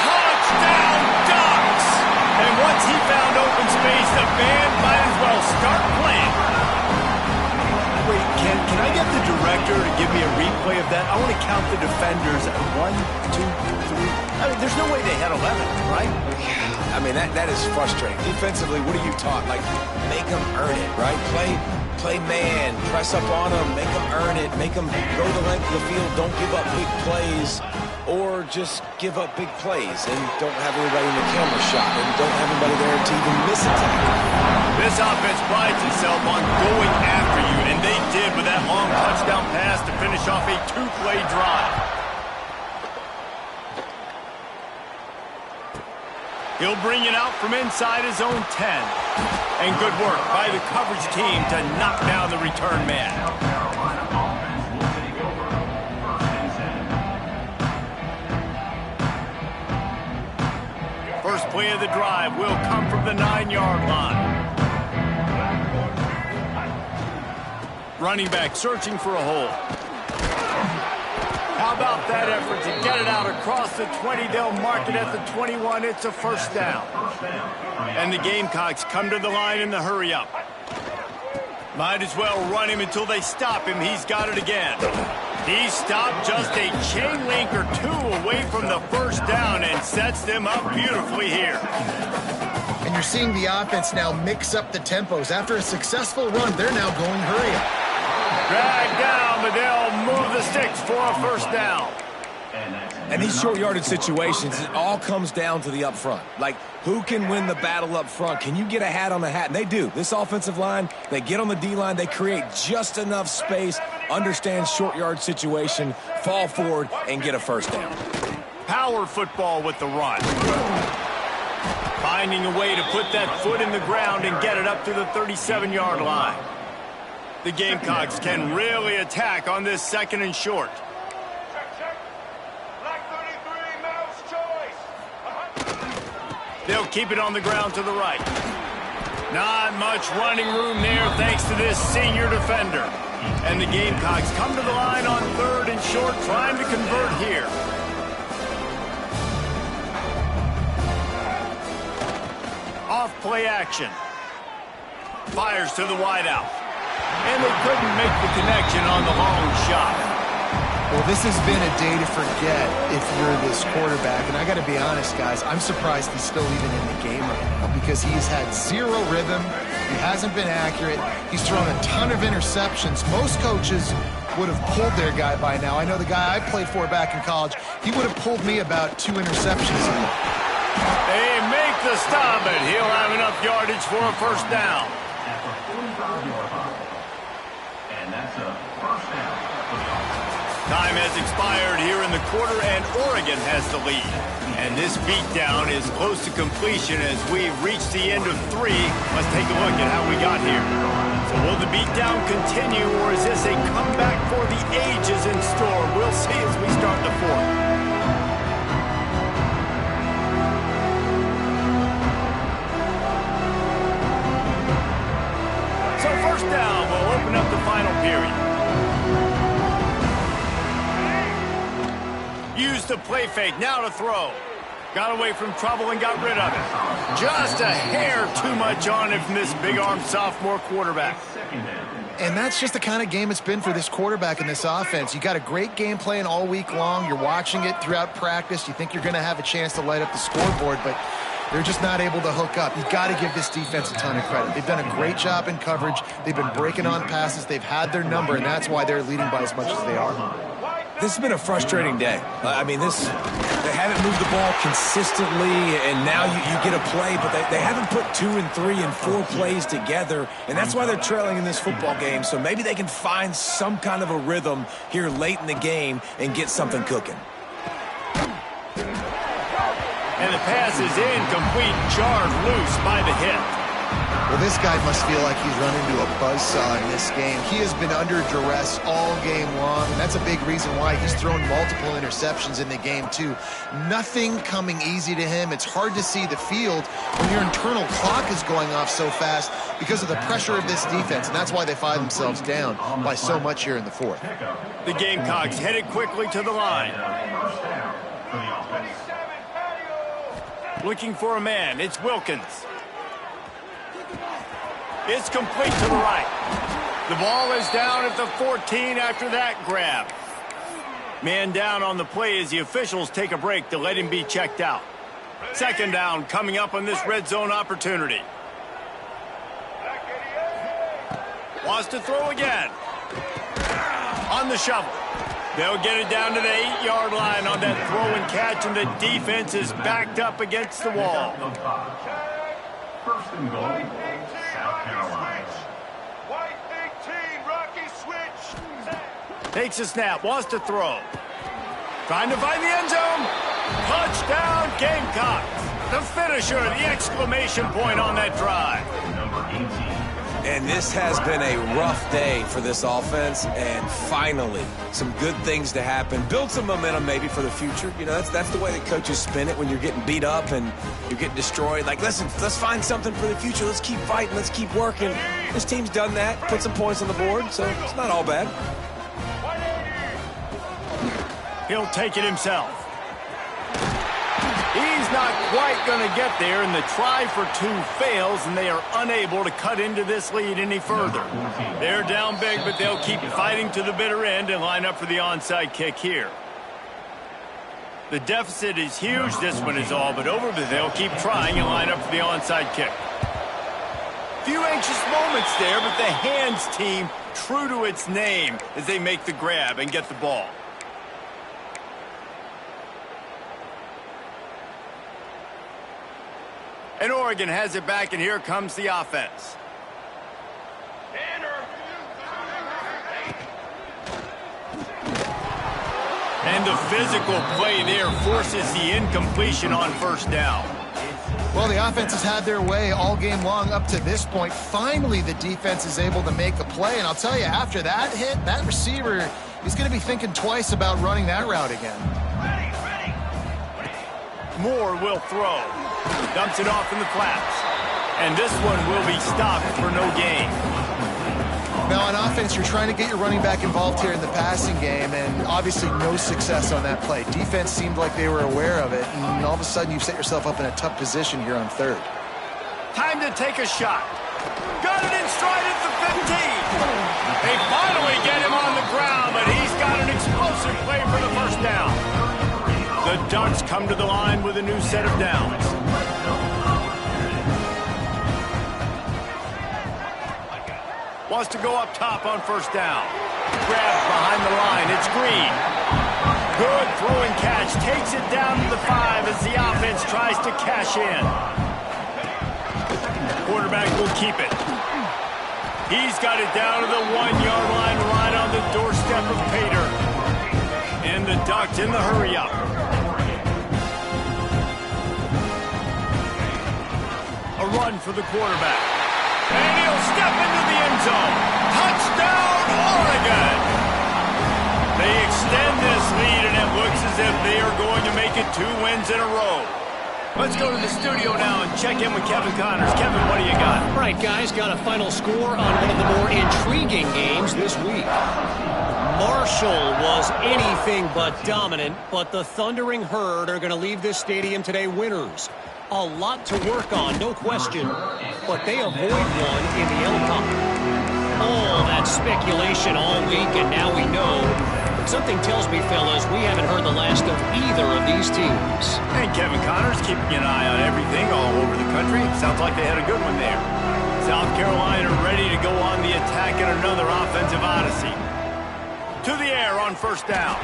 Touchdown, Ducks! And once he found open space, the band might as well start playing. Wait, can I get the director to give me a replay of that? I want to count the defenders. 1, 2, 3. I mean, there's no way they had 11, right? I mean, that is frustrating. Defensively, what are you taught? Like, make them earn it, right? Play man, press up on them, make them earn it, make them go the length of the field, don't give up big plays, or just give up big plays and don't have everybody in the camera shot and don't have anybody there to even miss a tackle. This offense prides itself on going after you, and they did with that long touchdown pass to finish off a 2-play drive. He'll bring it out from inside his own 10. And good work by the coverage team to knock down the return man. First play of the drive will come from the 9-yard line. Running back searching for a hole. How about that effort to get it out across the 20? They'll mark it at the 21. It's a first down. And the Gamecocks come to the line in the hurry-up. Might as well run him until they stop him. He's got it again. He stopped just a chain link or two away from the first down and sets them up beautifully here. And you're seeing the offense now mix up the tempos. After a successful run, they're now going hurry-up. Drag down, but they'll move the sticks for a first down. And these short yardage situations, it all comes down to the up front. Like, who can win the battle up front? Can you get a hat on the hat? And they do. This offensive line, they get on the D-line, they create just enough space, understand short yard situation, fall forward, and get a first down. Power football with the run. Finding a way to put that foot in the ground and get it up to the 37-yard line. The Gamecocks can really attack on this second and short. They'll keep it on the ground to the right. Not much running room there thanks to this senior defender. And the Gamecocks come to the line on third and short, trying to convert here. Off play action. Fires to the wideout. And they couldn't make the connection on the long shot. Well, this has been a day to forget if you're this quarterback. And I got to be honest, guys, I'm surprised he's still even in the game right now because he's had zero rhythm. He hasn't been accurate. He's thrown a ton of interceptions. Most coaches would have pulled their guy by now. I know the guy I played for back in college, he would have pulled me about 2 interceptions ago. They make the stop, and he'll have enough yardage for a first down. Time has expired here in the quarter, and Oregon has the lead. And this beatdown is close to completion as we reach the end of 3. Let's take a look at how we got here. So will the beatdown continue, or is this a comeback for the ages in store? We'll see as we start the 4th. So first down will open up the final period. Used the play fake, now to throw. Got away from trouble and got rid of it. Just a hair too much on it from this big-armed sophomore quarterback. And that's just the kind of game it's been for this quarterback in this offense. You got a great game plan all week long. You're watching it throughout practice. You think you're going to have a chance to light up the scoreboard, but they're just not able to hook up. You've got to give this defense a ton of credit. They've done a great job in coverage. They've been breaking on passes. They've had their number, and that's why they're leading by as much as they are. This has been a frustrating day. I mean, they haven't moved the ball consistently, and now you get a play, but they haven't put 2 and 3 and 4 plays together, and that's why they're trailing in this football game. So maybe they can find some kind of a rhythm here late in the game and get something cooking. And the pass is incomplete, jarred loose by the hit. Well, this guy must feel like he's run into a buzzsaw in this game. He has been under duress all game long, and that's a big reason why he's thrown multiple interceptions in the game, too. Nothing coming easy to him. It's hard to see the field when your internal clock is going off so fast because of the pressure of this defense, and that's why they find themselves down by so much here in the 4th. The Gamecocks headed quickly to the line. Looking for a man. It's Wilkins. It's complete to the right. The ball is down at the 14 after that grab. Man down on the play as the officials take a break to let him be checked out. Second down coming up on this red zone opportunity. Wants to throw again. On the shovel. They'll get it down to the 8-yard line on that throw and catch, and the defense is backed up against the wall. First and goal, South Carolina. White 18, Rocky switch. Takes a snap, wants to throw. Trying to find the end zone. Touchdown, Gamecocks. The finisher, the exclamation point on that drive. And this has been a rough day for this offense, and finally, some good things to happen. Build some momentum maybe for the future. You know, that's the way that coaches spin it when you're getting beat up and you're getting destroyed. Like, listen, let's find something for the future. Let's keep fighting. Let's keep working. This team's done that, put some points on the board, so it's not all bad. He'll take it himself. He's not quite going to get there, and the try for two fails, and they are unable to cut into this lead any further. They're down big, but they'll keep fighting to the bitter end and line up for the onside kick here. The deficit is huge. This one is all but over, but they'll keep trying and line up for the onside kick. Few anxious moments there, but the hands team true to its name as they make the grab and get the ball. And Oregon has it back, and here comes the offense. And the physical play there forces the incompletion on first down. Well, the offense has had their way all game long up to this point. Finally, the defense is able to make a play. And I'll tell you, after that hit, that receiver is going to be thinking twice about running that route again. Moore will throw. Dumps it off in the flats. And this one will be stopped for no gain. Now, on offense, you're trying to get your running back involved here in the passing game, and obviously no success on that play. Defense seemed like they were aware of it, and all of a sudden you've set yourself up in a tough position here on third. Time to take a shot. Got it in stride at the 15. They finally get him on the ground, but he's got an explosive play for the first down. The Ducks come to the line with a new set of downs. Wants to go up top on first down. Grab behind the line. It's Green. Good throwing catch. Takes it down to the 5 as the offense tries to cash in. Quarterback will keep it. He's got it down to the 1-yard line right on the doorstep of Pater. And the Ducks in the hurry-up. A run for the quarterback. And he'll step into the end zone. Touchdown, Oregon! They extend this lead, and it looks as if they are going to make it 2 wins in a row. Let's go to the studio now and check in with Kevin Connors. Kevin, what do you got? All right, guys, got a final score on one of the more intriguing games this week. Marshall was anything but dominant, but the Thundering Herd are going to leave this stadium today winners. A lot to work on, no question, but they avoid one in the L-Cup. All that speculation all week, and now we know. But something tells me, fellas, we haven't heard the last of either of these teams. And Kevin Connors keeping an eye on everything all over the country. Sounds like they had a good one there. South Carolina ready to go on the attack in another offensive odyssey. To the air on first down.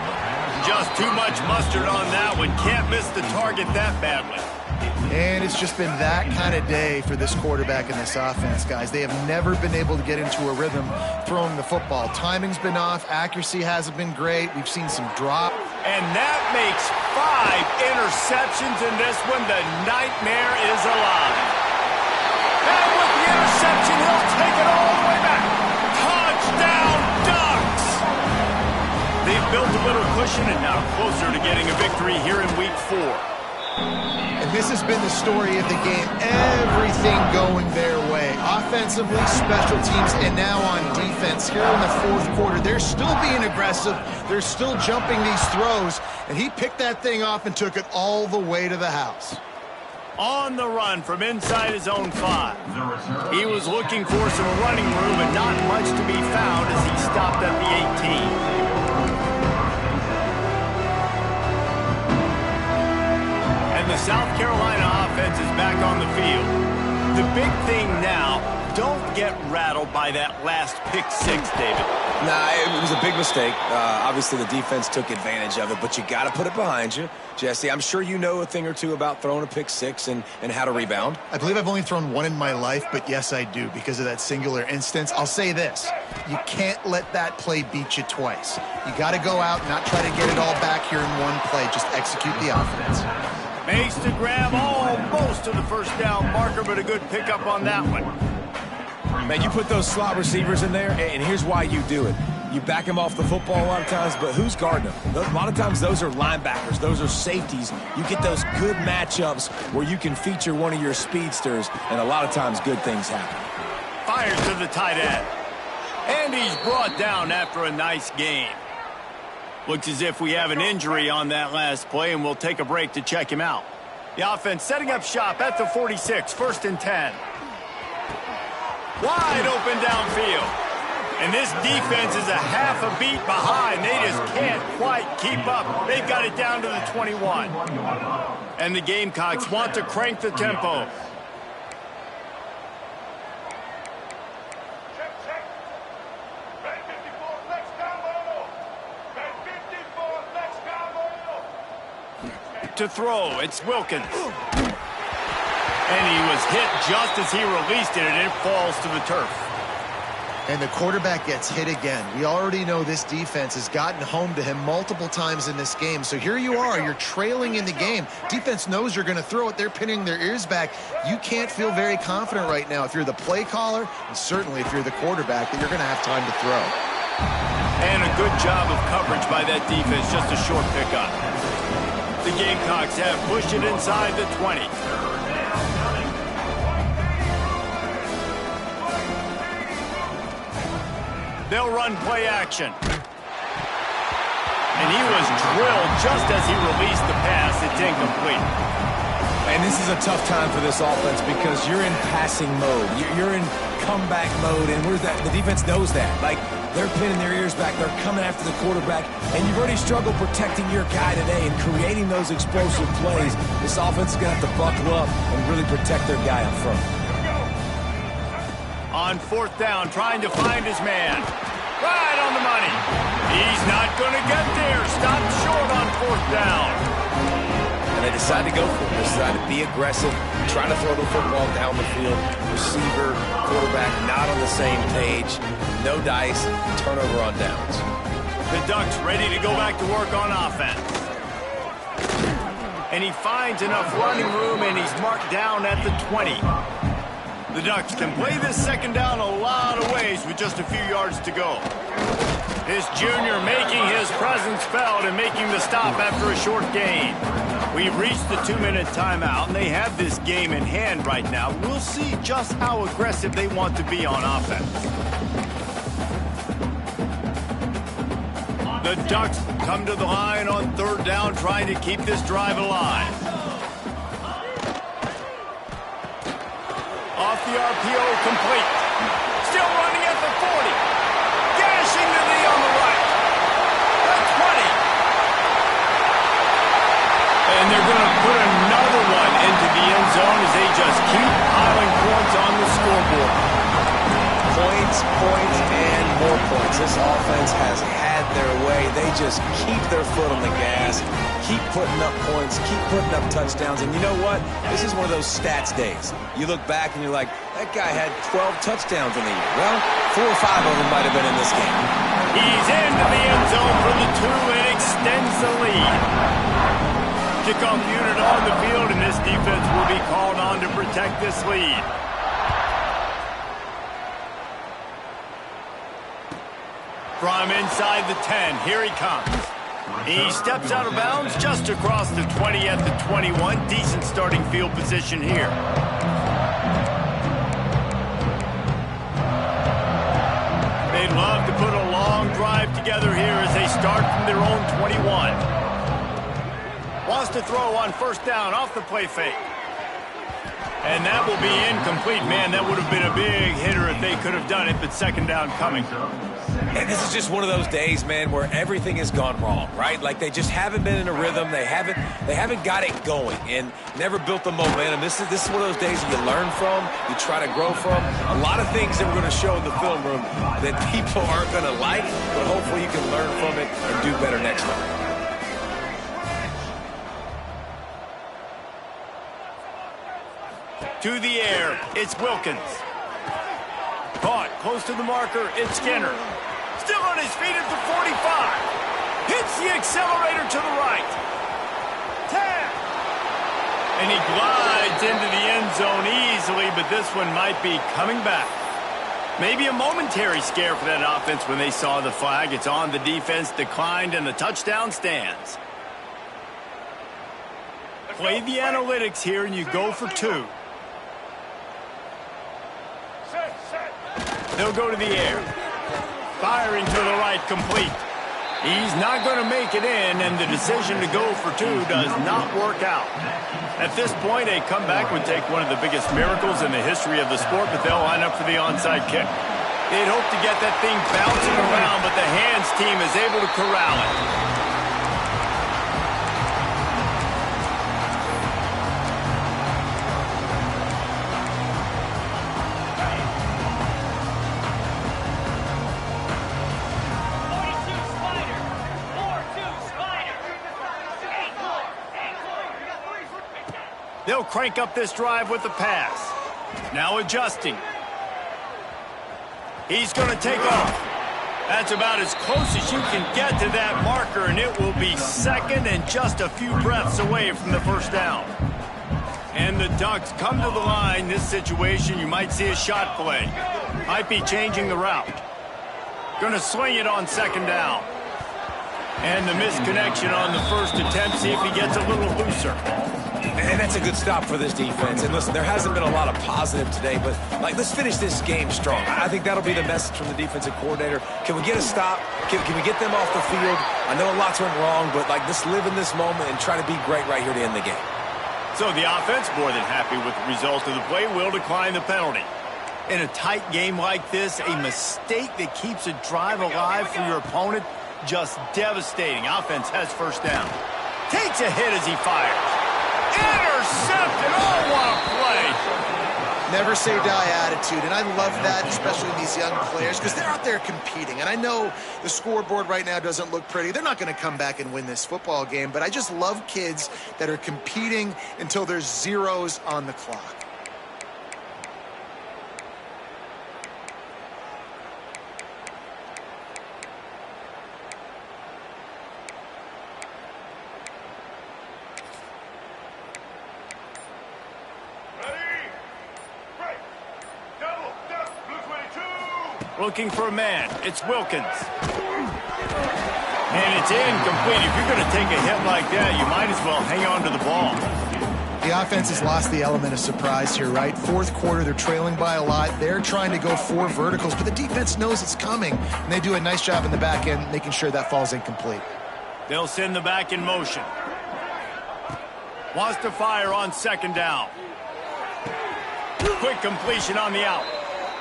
Just too much mustard on that one. Can't miss the target that badly. And it's just been that kind of day for this quarterback and this offense, guys. They have never been able to get into a rhythm throwing the football. Timing's been off. Accuracy hasn't been great. We've seen some drop. And that makes 5 interceptions in this one. The nightmare is alive. And with the interception, he'll take it all the way back. Touchdown, Ducks! They've built a little cushion and now closer to getting a victory here in Week 4. And this has been the story of the game. Everything going their way. Offensively, special teams, and now on defense. Here in the fourth quarter, they're still being aggressive. They're still jumping these throws. And he picked that thing off and took it all the way to the house. On the run from inside his own 5. He was looking for some running room, but not much to be found as he stopped at the 18. The South Carolina offense is back on the field. The big thing now, don't get rattled by that last pick-6, David. Nah, it was a big mistake. Obviously, the defense took advantage of it, but you got to put it behind you. Jesse, I'm sure you know a thing or two about throwing a pick-6 and how to rebound. I believe I've only thrown one in my life, but yes, I do, because of that singular instance. I'll say this. You can't let that play beat you twice. You got to go out and not try to get it all back here in one play. Just execute the offense. Makes the grab almost to the first down marker, but a good pickup on that one. Man, you put those slot receivers in there, and here's why you do it. You back them off the football a lot of times, but who's guarding them? A lot of times those are linebackers. Those are safeties. You get those good matchups where you can feature one of your speedsters, and a lot of times good things happen. Fires to the tight end. And he's brought down after a nice game. Looks as if we have an injury on that last play, and we'll take a break to check him out. The offense setting up shop at the 46, 1st and 10. Wide open downfield. And this defense is a half a beat behind. They just can't quite keep up. They've got it down to the 21. And the Gamecocks want to crank the tempo. To throw, it's Wilkins. And he was hit just as he released it, and it falls to the turf. And the quarterback gets hit again. We already know this defense has gotten home to him multiple times in this game. So here you are, you're trailing in the game. Defense knows you're going to throw it. They're pinning their ears back. You can't feel very confident right now if you're the play caller, and certainly if you're the quarterback, that you're going to have time to throw. And a good job of coverage by that defense, just a short pickup. The Gamecocks have pushed it inside the 20. They'll run play action. And he was drilled just as he released the pass. It's incomplete. And this is a tough time for this offense because you're in passing mode. You're in comeback mode, and where's that? The defense knows that. Like, they're pinning their ears back. They're coming after the quarterback, and you've already struggled protecting your guy today and creating those explosive plays. This offense is going to have to buckle up and really protect their guy up front. On 4th down, trying to find his man. Right on the money. He's not going to get there. Stopped short on 4th down. And they decide to go for it. They decide to be aggressive, try to throw the football down the field. Receiver, quarterback, not on the same page. No dice, turnover on downs. The Ducks ready to go back to work on offense. And he finds enough running room, and he's marked down at the 20. The Ducks can play this 2nd down a lot of ways with just a few yards to go. This junior making his presence felt and making the stop after a short gain. We've reached the 2-minute timeout, and they have this game in hand right now. We'll see just how aggressive they want to be on offense. The Ducks come to the line on 3rd down, trying to keep this drive alive. Off the RPO, complete. Still running at the 40. Dashing the knee on the right. The 20. And they're going to put another one into the end zone as they just keep piling points on the scoreboard. Points, and more points. This offense has had their way. They just keep their foot on the gas, keep putting up points, keep putting up touchdowns. And you know what? This is one of those stats days. You look back and you're like, that guy had 12 touchdowns in the year. Well, 4 or 5 of them might have been in this game. He's into the end zone for the 2 and extends the lead. Kickoff unit on the field, and this defense will be called on to protect this lead. From inside the 10, here he comes. He steps out of bounds just across the 20 at the 21. Decent starting field position here. They'd love to put a long drive together here as they start from their own 21. Wants to throw on 1st down off the play fake. And that will be incomplete. Man, that would have been a big hitter if they could have done it, but 2nd down coming. And this is just one of those days, man, where everything has gone wrong, right? Like they just haven't been in a rhythm. They haven't got it going and never built the momentum. This is one of those days that you learn from, you try to grow from. A lot of things that we're going to show in the film room that people aren't going to like, but hopefully you can learn from it and do better next time. To the air, it's Wilkins. Caught close to the marker, it's Skinner. Still on his feet at the 45. Hits the accelerator to the right. 10. And he glides into the end zone easily, but this one might be coming back. Maybe a momentary scare for that offense when they saw the flag. It's on, the defense declined, and the touchdown stands. Play the analytics here, and you go for 2. They'll go to the air. Firing to the right, complete. He's not going to make it in, and the decision to go for 2 does not work out. At this point, a comeback would take one of the biggest miracles in the history of the sport, but they'll line up for the onside kick. They'd hope to get that thing bouncing around, but the hands team is able to corral it. They'll crank up this drive with the pass. Now adjusting. He's going to take off. That's about as close as you can get to that marker, and it will be second and just a few breaths away from the first down. And the Ducks come to the line. This situation, you might see a shot play. Might be changing the route. Going to swing it on second down. And the misconnection on the first attempt. See if he gets a little looser. And that's a good stop for this defense. And listen, there hasn't been a lot of positive today, but let's finish this game strong. I think that'll be the message from the defensive coordinator. Can we get a stop? Can we get them off the field? I know a lot's went wrong, but let's live in this moment and try to be great right here to end the game. So the offense, more than happy with the result of the play, will decline the penalty. In a tight game like this, a mistake that keeps a drive alive for your opponent, just devastating. Offense has first down. Takes a hit as he fires. Intercepted! Oh, what a play! Never say die attitude, and I love that, especially in these young players, because they're out there competing. And I know the scoreboard right now doesn't look pretty. They're not going to come back and win this football game, but I just love kids that are competing until there's zeros on the clock. Looking for a man. It's Wilkins. And it's incomplete. If you're going to take a hit like that, you might as well hang on to the ball. The offense has lost the element of surprise here, right? Fourth quarter, they're trailing by a lot. They're trying to go 4 verticals, but the defense knows it's coming. And they do a nice job in the back end, making sure that falls incomplete. They'll send the back in motion. Wants to fire on second down. Quick completion on the out.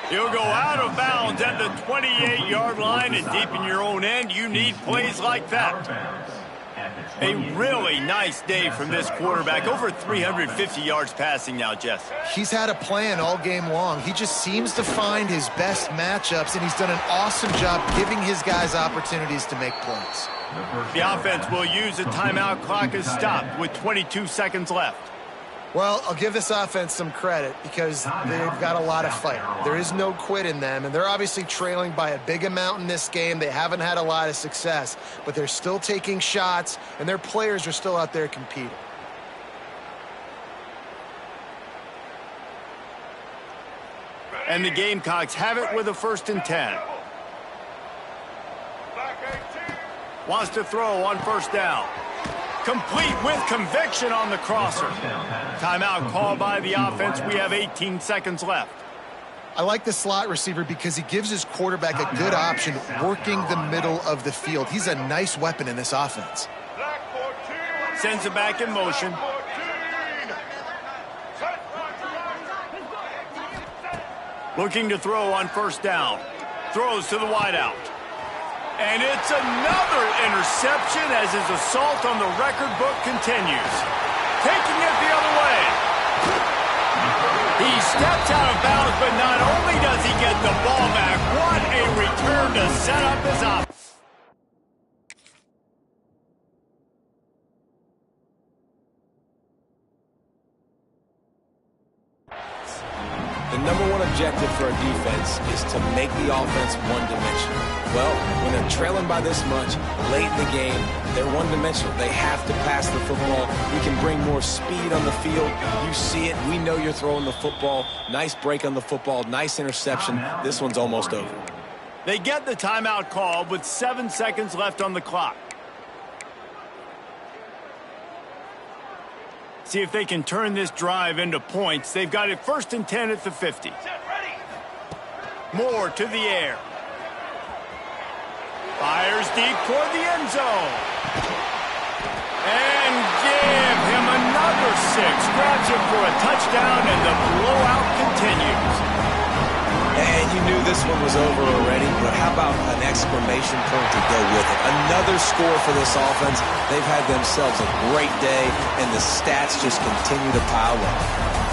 You'll go out of bounds at the 28-yard line, and deep in your own end, you need plays like that. A really nice day from this quarterback. Over 350 yards passing now, Jess. He's had a plan all game long. He just seems to find his best matchups, and he's done an awesome job giving his guys opportunities to make plays. The offense will use a timeout. Clock is stopped with 22 seconds left. Well, I'll give this offense some credit because they've got a lot of fight. There is no quit in them, and they're obviously trailing by a big amount in this game. They haven't had a lot of success, but they're still taking shots, and their players are still out there competing. And the Gamecocks have it with a 1st and 10. Wants to throw on first down. Complete with conviction on the crosser. Timeout called by the offense. We have 18 seconds left. I like the slot receiver because he gives his quarterback a good option working the middle of the field. He's a nice weapon in this offense. Sends it back in motion. Looking to throw on first down. Throws to the wideout. And it's another interception as his assault on the record book continues. Taking it the other way. He steps out of bounds, but not only does he get the ball back, what a return to set up his offense. The number one objective for a defense is to make the offense one-dimensional. Well, when they're trailing by this much, late in the game, they're one-dimensional. They have to pass the football. We can bring more speed on the field. You see it. We know you're throwing the football. Nice break on the football. Nice interception. This one's almost over. They get the timeout call with 7 seconds left on the clock. See if they can turn this drive into points. They've got it 1st and 10 at the 50. Moore to the air. Fires deep toward the end zone. And give him another 6. Grabs him for a touchdown, and the blowout continues. And you knew this one was over already, but how about an exclamation point to go with it? Another score for this offense. They've had themselves a great day, and the stats just continue to pile up.